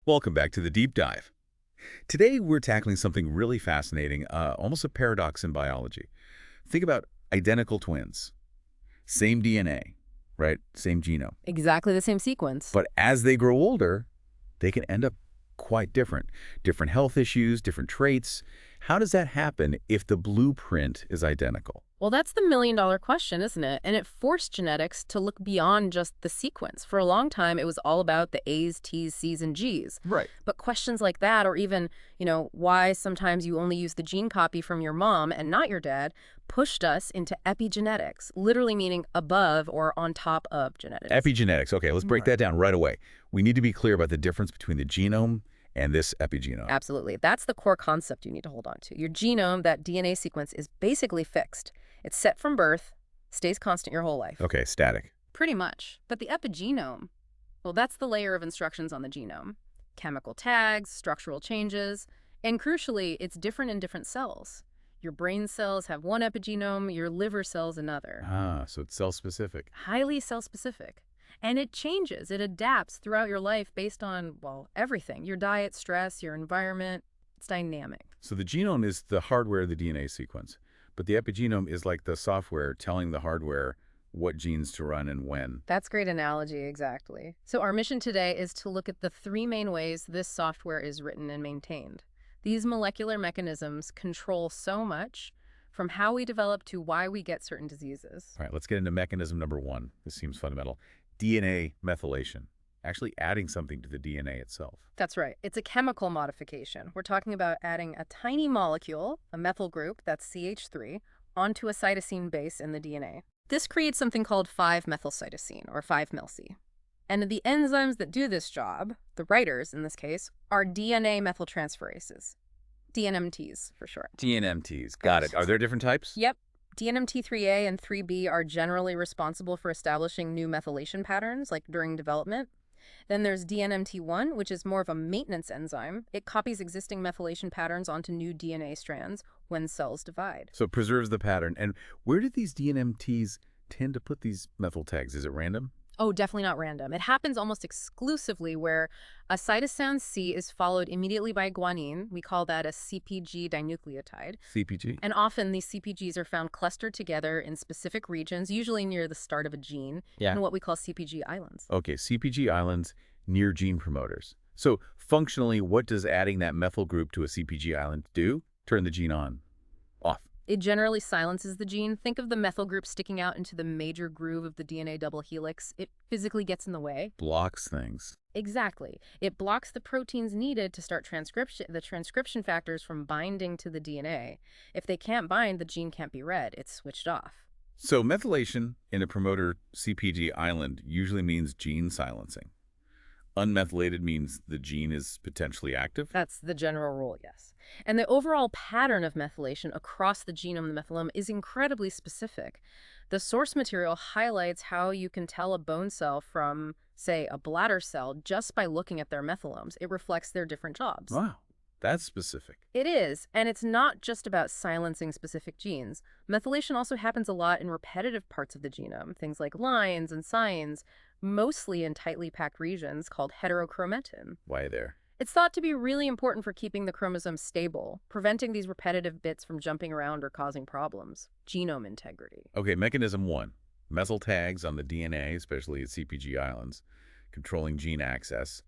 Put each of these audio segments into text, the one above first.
Welcome back to the Deep Dive. Today, we're tackling something really fascinating, almost a paradox in biology. Think about identical twins. Same DNA, right? Same genome. Exactly the same sequence. But as they grow older, they can end up quite different. Different health issues, different traits. How does that happen if the blueprint is identical? Well, that's the million-dollar question, isn't it? And it forced genetics to look beyond just the sequence. For a long time, it was all about the A's, T's, C's, and G's. Right. But questions like that, or even, why sometimes you only use the gene copy from your mom and not your dad, pushed us into epigenetics, literally meaning above or on top of genetics. Epigenetics. Okay, let's break that down right away. We need to be clear about the difference between the genome and this epigenome. Absolutely. That's the core concept you need to hold on to. Your genome, that DNA sequence, is basically fixed. It's set from birth, stays constant your whole life. Okay, static. Pretty much. But the epigenome, well, that's the layer of instructions on the genome. Chemical tags, structural changes, and crucially, it's different in different cells. Your brain cells have one epigenome, your liver cells another. Ah, so it's cell-specific. Highly cell-specific. And it changes, it adapts throughout your life based on, well, everything. Your diet, stress, your environment. It's dynamic. So the genome is the hardware of the DNA sequence, but the epigenome is like the software telling the hardware what genes to run and when. That's a great analogy, exactly. So our mission today is to look at the three main ways this software is written and maintained. These molecular mechanisms control so much, from how we develop to why we get certain diseases. All right, let's get into mechanism number one. This seems fundamental. DNA methylation, actually adding something to the DNA itself. That's right. It's a chemical modification. We're talking about adding a tiny molecule, a methyl group, that's CH3, onto a cytosine base in the DNA. This creates something called 5-methylcytosine, or 5-MelC. And the enzymes that do this job, the writers in this case, are DNA methyltransferases. DNMTs, for short. DNMTs, got it. Are there different types? Yep. DNMT3A and 3B are generally responsible for establishing new methylation patterns, like during development. Then there's DNMT1, which is more of a maintenance enzyme. It copies existing methylation patterns onto new DNA strands when cells divide. So it preserves the pattern. And where do these DNMTs tend to put these methyl tags? Is it random? Oh, definitely not random. It happens almost exclusively where a cytosine C is followed immediately by guanine. We call that a CpG dinucleotide. CpG? And often these CpGs are found clustered together in specific regions, usually near the start of a gene, in what we call CpG islands. Okay, CpG islands near gene promoters. So functionally, what does adding that methyl group to a CpG island do? Turn the gene on, off. It generally silences the gene. Think of the methyl group sticking out into the major groove of the DNA double helix. It physically gets in the way. Blocks things. Exactly. It blocks the proteins needed to start the transcription factors from binding to the DNA. If they can't bind, the gene can't be read. It's switched off. So methylation in a promoter CpG island usually means gene silencing. Unmethylated means the gene is potentially active? That's the general rule, yes. And the overall pattern of methylation across the genome of the methylome is incredibly specific. The source material highlights how you can tell a bone cell from, say, a bladder cell just by looking at their methylomes. It reflects their different jobs. Wow, that's specific. It is, and it's not just about silencing specific genes. Methylation also happens a lot in repetitive parts of the genome, things like lines and signs, mostly in tightly packed regions called heterochromatin. Why there? It's thought to be really important for keeping the chromosome stable, preventing these repetitive bits from jumping around or causing problems. Genome integrity. Okay, mechanism one. Methyl tags on the DNA, especially at CpG islands, controlling gene access.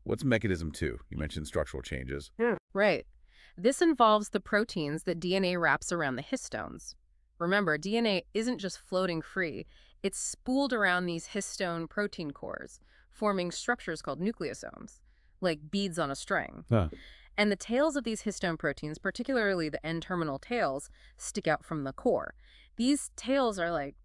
What's mechanism two? You mentioned structural changes. Right. This involves the proteins that DNA wraps around the histones. Remember, DNA isn't just floating free. It's spooled around these histone protein cores, forming structures called nucleosomes, like beads on a string. And the tails of these histone proteins, particularly the N-terminal tails, stick out from the core. These tails are like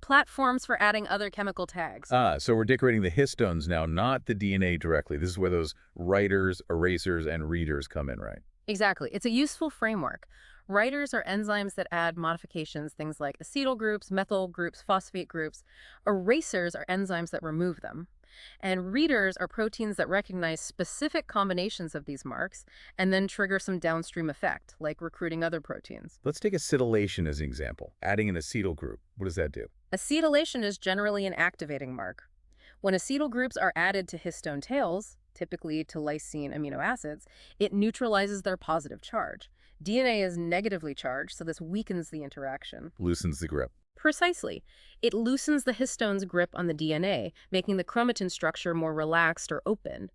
platforms for adding other chemical tags. So we're decorating the histones now, not the DNA directly. This is where those writers, erasers, and readers come in, right? Exactly. It's a useful framework. Writers are enzymes that add modifications, things like acetyl groups, methyl groups, phosphate groups. Erasers are enzymes that remove them. And readers are proteins that recognize specific combinations of these marks and then trigger some downstream effect, like recruiting other proteins. Let's take acetylation as an example. Adding an acetyl group, what does that do? Acetylation is generally an activating mark. When acetyl groups are added to histone tails, typically to lysine amino acids, it neutralizes their positive charge. DNA is negatively charged, so this weakens the interaction. Loosens the grip. Precisely. It loosens the histone's grip on the DNA, making the chromatin structure more relaxed or open.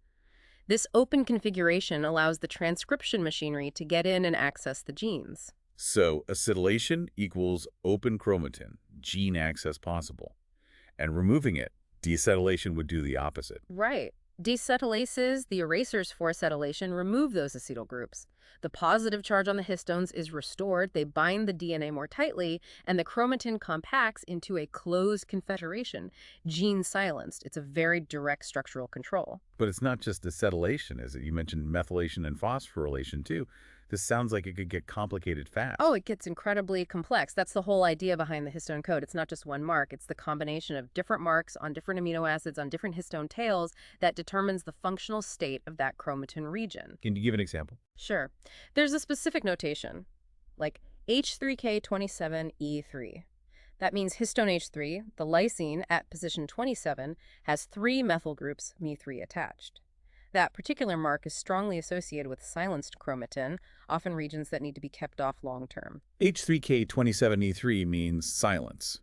This open configuration allows the transcription machinery to get in and access the genes. So acetylation equals open chromatin, gene access possible. And removing it, deacetylation would do the opposite. Right. Deacetylases, the erasers for acetylation, remove those acetyl groups. The positive charge on the histones is restored, they bind the DNA more tightly, and the chromatin compacts into a closed confederation, gene silenced. It's a very direct structural control. But it's not just acetylation, is it? You mentioned methylation and phosphorylation, too. This sounds like it could get complicated fast. Oh, it gets incredibly complex. That's the whole idea behind the histone code. It's not just one mark. It's the combination of different marks on different amino acids on different histone tails that determines the functional state of that chromatin region. Can you give an example? Sure. There's a specific notation, like H3K27E3. That means histone H3, the lysine at position 27, has 3 methyl groups Me3 attached. That particular mark is strongly associated with silenced chromatin, often regions that need to be kept off long-term. H3K27E3 means silence,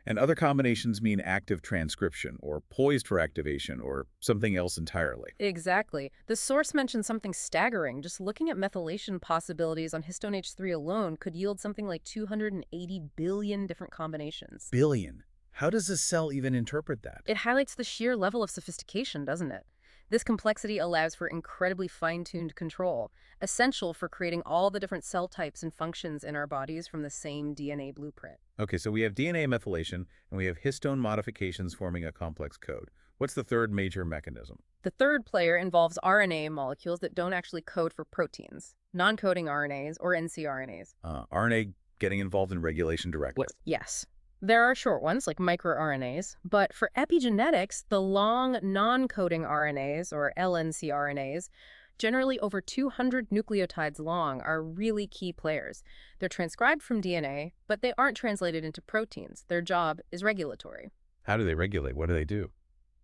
and other combinations mean active transcription, or poised for activation, or something else entirely. Exactly. The source mentioned something staggering. Just looking at methylation possibilities on histone H3 alone could yield something like 280 billion different combinations. Billion. How does a cell even interpret that? It highlights the sheer level of sophistication, doesn't it? This complexity allows for incredibly fine-tuned control, essential for creating all the different cell types and functions in our bodies from the same DNA blueprint. Okay, so we have DNA methylation, and we have histone modifications forming a complex code. What's the third major mechanism? The third player involves RNA molecules that don't actually code for proteins, non-coding RNAs or ncRNAs. RNA getting involved in regulation directly. Yes. There are short ones, like microRNAs, but for epigenetics, the long non-coding RNAs, or lncRNAs, generally over 200 nucleotides long, are really key players. They're transcribed from DNA, but they aren't translated into proteins. Their job is regulatory. How do they regulate? What do they do?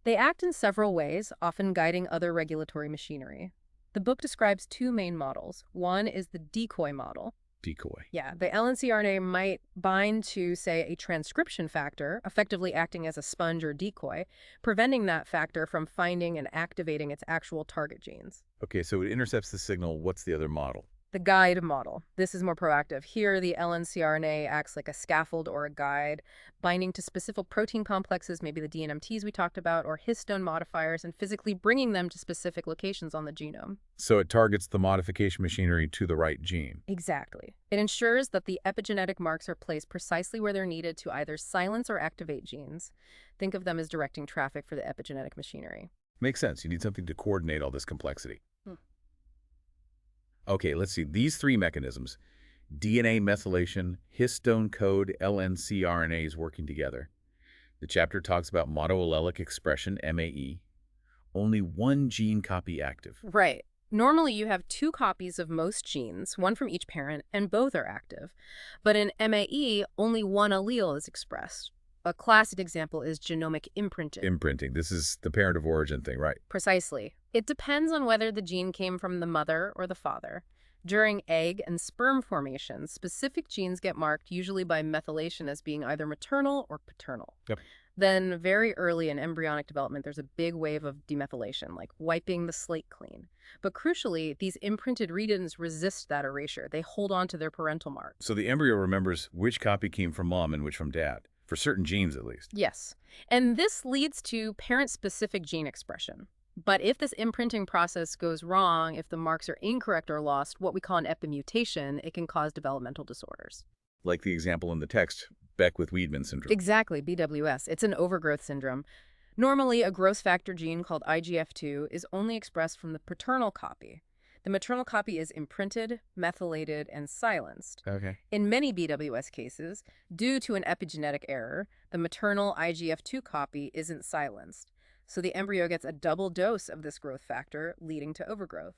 They act in several ways, often guiding other regulatory machinery. The book describes 2 main models. One is the decoy model. Decoy. Yeah, the lncRNA might bind to, say, a transcription factor, effectively acting as a sponge or decoy, preventing that factor from finding and activating its actual target genes. Okay, so it intercepts the signal. What's the other model? The guide model. This is more proactive. Here, the lncRNA acts like a scaffold or a guide, binding to specific protein complexes, maybe the DNMTs we talked about, or histone modifiers, and physically bringing them to specific locations on the genome. So it targets the modification machinery to the right gene. Exactly. It ensures that the epigenetic marks are placed precisely where they're needed to either silence or activate genes. Think of them as directing traffic for the epigenetic machinery. Makes sense. You need something to coordinate all this complexity. Okay, let's see. These 3 mechanisms, DNA methylation, histone code, lncRNAs working together. The chapter talks about monoallelic expression, MAE. Only 1 gene copy active. Right. Normally, you have 2 copies of most genes, one from each parent, and both are active. But in MAE, only 1 allele is expressed. A classic example is genomic imprinting. Imprinting. This is the parent of origin thing, right? Precisely. It depends on whether the gene came from the mother or the father. During egg and sperm formation, specific genes get marked usually by methylation as being either maternal or paternal. Yep. Then very early in embryonic development, there's a big wave of demethylation, like wiping the slate clean. But crucially, these imprinted regions resist that erasure. They hold on to their parental mark. So the embryo remembers which copy came from mom and which from dad, for certain genes at least. Yes. And this leads to parent-specific gene expression. But if this imprinting process goes wrong, if the marks are incorrect or lost, what we call an epimutation, it can cause developmental disorders. Like the example in the text, Beckwith-Wiedemann syndrome. Exactly, BWS. It's an overgrowth syndrome. Normally, a growth factor gene called IGF2 is only expressed from the paternal copy. The maternal copy is imprinted, methylated, and silenced. Okay. In many BWS cases, due to an epigenetic error, the maternal IGF2 copy isn't silenced. So the embryo gets a double dose of this growth factor, leading to overgrowth.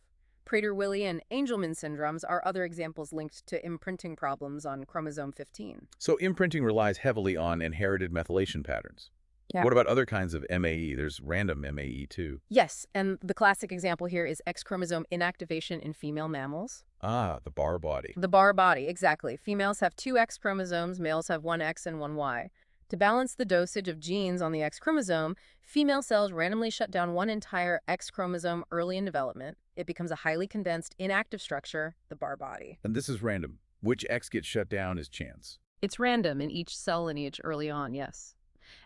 Prader-Willi and Angelman syndromes are other examples linked to imprinting problems on chromosome 15. So imprinting relies heavily on inherited methylation patterns. Yeah. What about other kinds of MAE? There's random MAE too. Yes, and the classic example here is X chromosome inactivation in female mammals. Ah, the bar body. The bar body, exactly. Females have two X chromosomes, males have one X and one Y. To balance the dosage of genes on the X chromosome, female cells randomly shut down one entire X chromosome early in development. It becomes a highly condensed, inactive structure, the bar body. And this is random. Which X gets shut down is chance. It's random in each cell lineage early on, yes.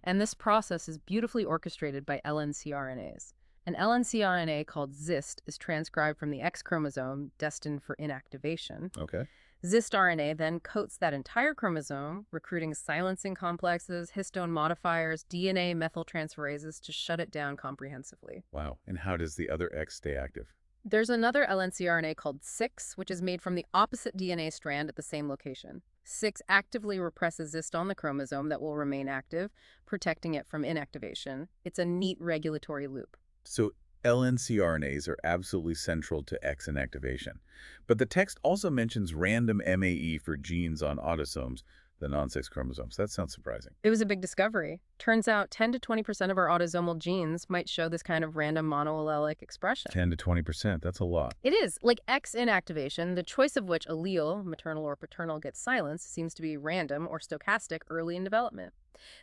And this process is beautifully orchestrated by lncRNAs. An lncRNA called ZIST is transcribed from the X chromosome destined for inactivation. Okay. ZIST RNA then coats that entire chromosome, recruiting silencing complexes, histone modifiers, DNA methyltransferases to shut it down comprehensively. Wow. And how does the other X stay active? There's another lncRNA called 6, which is made from the opposite DNA strand at the same location. 6 actively represses ZIST on the chromosome that will remain active, protecting it from inactivation. It's a neat regulatory loop. So lncRNAs are absolutely central to X inactivation. But the text also mentions random MAE for genes on autosomes, the non-sex chromosomes. That sounds surprising. It was a big discovery. Turns out 10 to 20% of our autosomal genes might show this kind of random monoallelic expression. 10 to 20%, that's a lot. It is. Like X inactivation, the choice of which allele, maternal or paternal, gets silenced seems to be random or stochastic early in development.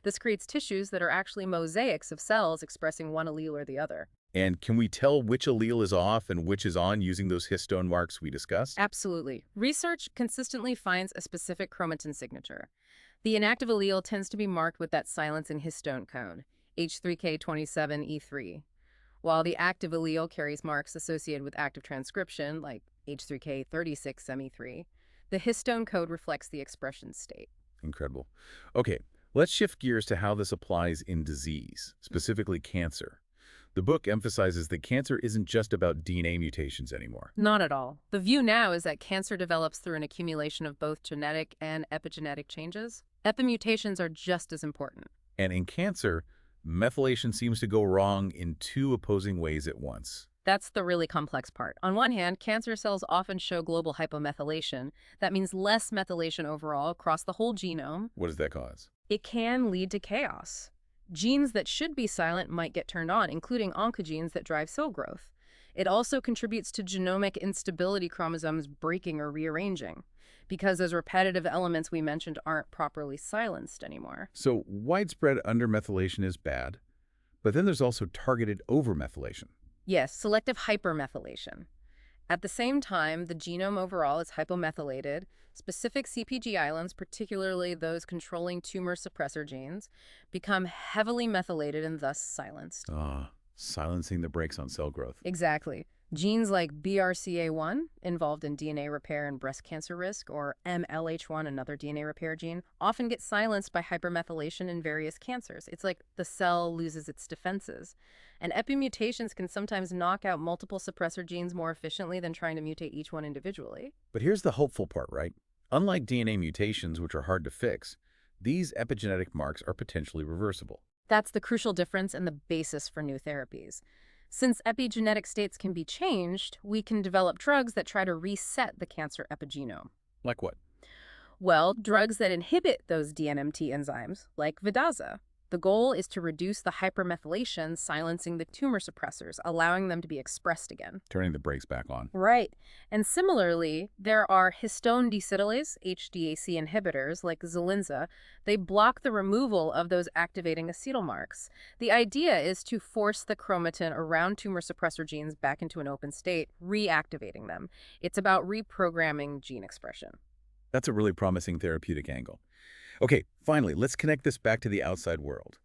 This creates tissues that are actually mosaics of cells expressing one allele or the other. And can we tell which allele is off and which is on using those histone marks we discussed? Absolutely. Research consistently finds a specific chromatin signature. The inactive allele tends to be marked with that silencing histone code, H3K27E3, while the active allele carries marks associated with active transcription, like H3K36ME3. The histone code reflects the expression state. Incredible. Okay, let's shift gears to how this applies in disease, specifically cancer. The book emphasizes that cancer isn't just about DNA mutations anymore. Not at all. The view now is that cancer develops through an accumulation of both genetic and epigenetic changes. Epimutations are just as important. And in cancer, methylation seems to go wrong in two opposing ways at once. That's the really complex part. On one hand, cancer cells often show global hypomethylation. That means less methylation overall across the whole genome. What does that cause? It can lead to chaos. Genes that should be silent might get turned on, including oncogenes that drive cell growth. It also contributes to genomic instability, chromosomes breaking or rearranging, because those repetitive elements we mentioned aren't properly silenced anymore. So widespread undermethylation is bad, but then there's also targeted overmethylation. Yes, selective hypermethylation. At the same time, the genome overall is hypomethylated. Specific CpG islands, particularly those controlling tumor-suppressor genes, become heavily methylated and thus silenced. Silencing the brakes on cell growth. Exactly. Genes like BRCA1, involved in DNA repair and breast cancer risk, or MLH1, another DNA repair gene, often get silenced by hypermethylation in various cancers. It's like the cell loses its defenses. And epimutations can sometimes knock out multiple suppressor genes more efficiently than trying to mutate each one individually. But here's the hopeful part, right? Unlike DNA mutations, which are hard to fix, these epigenetic marks are potentially reversible. That's the crucial difference and the basis for new therapies. Since epigenetic states can be changed, we can develop drugs that try to reset the cancer epigenome. Like what? Well, drugs that inhibit those DNMT enzymes, like Vidaza. The goal is to reduce the hypermethylation, silencing the tumor suppressors, allowing them to be expressed again. Turning the brakes back on. Right. And similarly, there are histone deacetylase, HDAC inhibitors, like Zelinza. They block the removal of those activating acetyl marks. The idea is to force the chromatin around tumor suppressor genes back into an open state, reactivating them. It's about reprogramming gene expression. That's a really promising therapeutic angle. Okay, finally, let's connect this back to the outside world.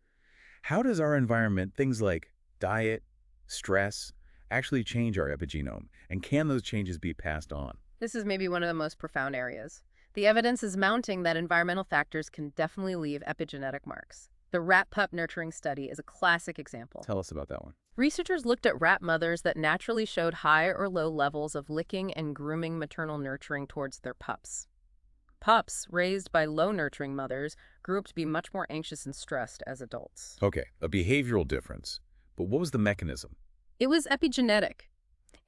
How does our environment, things like diet, stress, actually change our epigenome? And can those changes be passed on? This is maybe one of the most profound areas. The evidence is mounting that environmental factors can definitely leave epigenetic marks. The rat pup nurturing study is a classic example. Tell us about that one. Researchers looked at rat mothers that naturally showed high or low levels of licking and grooming maternal nurturing towards their pups. Pups raised by low-nurturing mothers grew up to be much more anxious and stressed as adults. Okay, a behavioral difference. But what was the mechanism? It was epigenetic.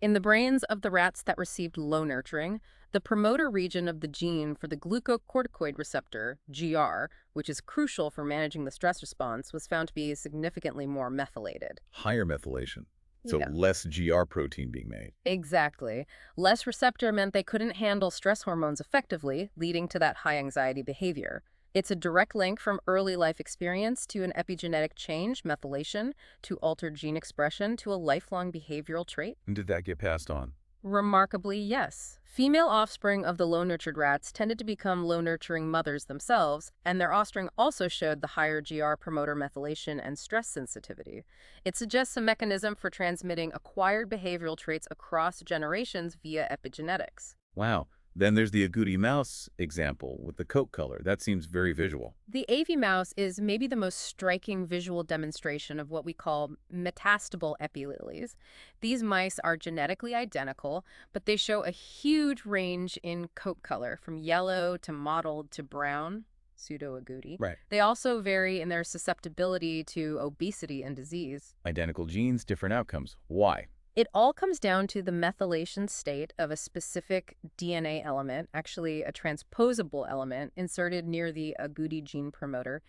In the brains of the rats that received low nurturing, the promoter region of the gene for the glucocorticoid receptor, GR, which is crucial for managing the stress response, was found to be significantly more methylated. Higher methylation, so Yeah. less GR protein being made. Exactly. Less receptor meant they couldn't handle stress hormones effectively, leading to that high anxiety behavior. It's a direct link from early life experience to an epigenetic change, methylation, to altered gene expression, to a lifelong behavioral trait. And did that get passed on? Remarkably, yes. Female offspring of the low-nurtured rats tended to become low-nurturing mothers themselves, and their offspring also showed the higher GR promoter methylation and stress sensitivity. It suggests a mechanism for transmitting acquired behavioral traits across generations via epigenetics. Wow. Then there's the agouti mouse example with the coat color. That seems very visual. The AV mouse is maybe the most striking visual demonstration of what we call metastable epiallele. These mice are genetically identical, but they show a huge range in coat color, from yellow to mottled to brown, pseudo-agouti. Right. They also vary in their susceptibility to obesity and disease. Identical genes, different outcomes. Why? It all comes down to the methylation state of a specific DNA element, actually a transposable element, inserted near the agouti gene promoter.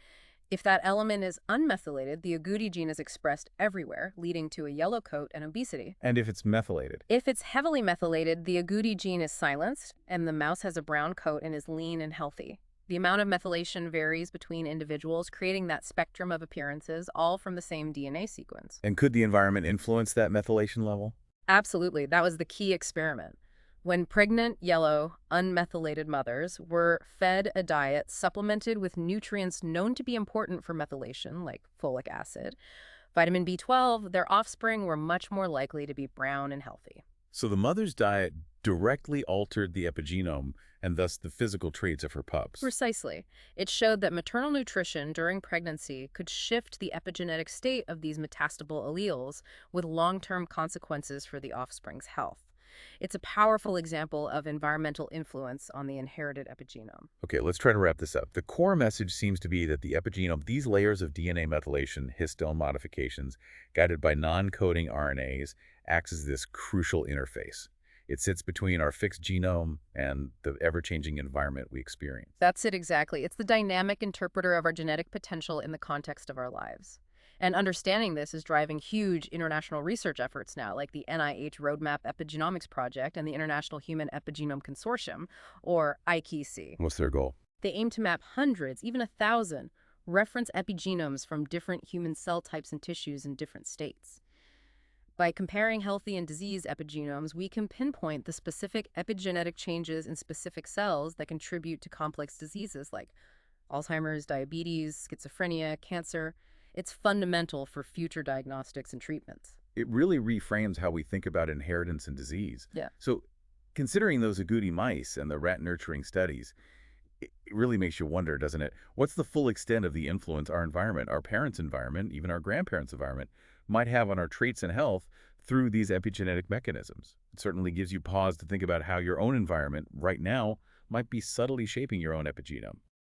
If that element is unmethylated, the agouti gene is expressed everywhere, leading to a yellow coat and obesity. And if it's methylated? If it's heavily methylated, the agouti gene is silenced, and the mouse has a brown coat and is lean and healthy. The amount of methylation varies between individuals, creating that spectrum of appearances, all from the same DNA sequence. And could the environment influence that methylation level? Absolutely. That was the key experiment. When pregnant, yellow, unmethylated mothers were fed a diet supplemented with nutrients known to be important for methylation, like folic acid, vitamin B12, their offspring were much more likely to be brown and healthy. So the mother's diet directly altered the epigenome and thus the physical traits of her pups. Precisely. It showed that maternal nutrition during pregnancy could shift the epigenetic state of these metastable alleles with long-term consequences for the offspring's health. It's a powerful example of environmental influence on the inherited epigenome. Okay, let's try to wrap this up. The core message seems to be that the epigenome, these layers of DNA methylation, histone modifications, guided by non-coding RNAs, acts as this crucial interface. It sits between our fixed genome and the ever-changing environment we experience. That's it exactly. It's the dynamic interpreter of our genetic potential in the context of our lives. And understanding this is driving huge international research efforts now, like the NIH Roadmap Epigenomics Project and the International Human Epigenome Consortium, or IKC. What's their goal? They aim to map hundreds, even 1,000, reference epigenomes from different human cell types and tissues in different states. By comparing healthy and diseased epigenomes, we can pinpoint the specific epigenetic changes in specific cells that contribute to complex diseases like Alzheimer's, diabetes, schizophrenia, cancer. It's fundamental for future diagnostics and treatments. It really reframes how we think about inheritance and disease. Yeah. So considering those agouti mice and the rat nurturing studies, it really makes you wonder, doesn't it? What's the full extent of the influence our environment, our parents' environment, even our grandparents' environment, might have on our traits and health through these epigenetic mechanisms? It certainly gives you pause to think about how your own environment right now might be subtly shaping your own epigenome.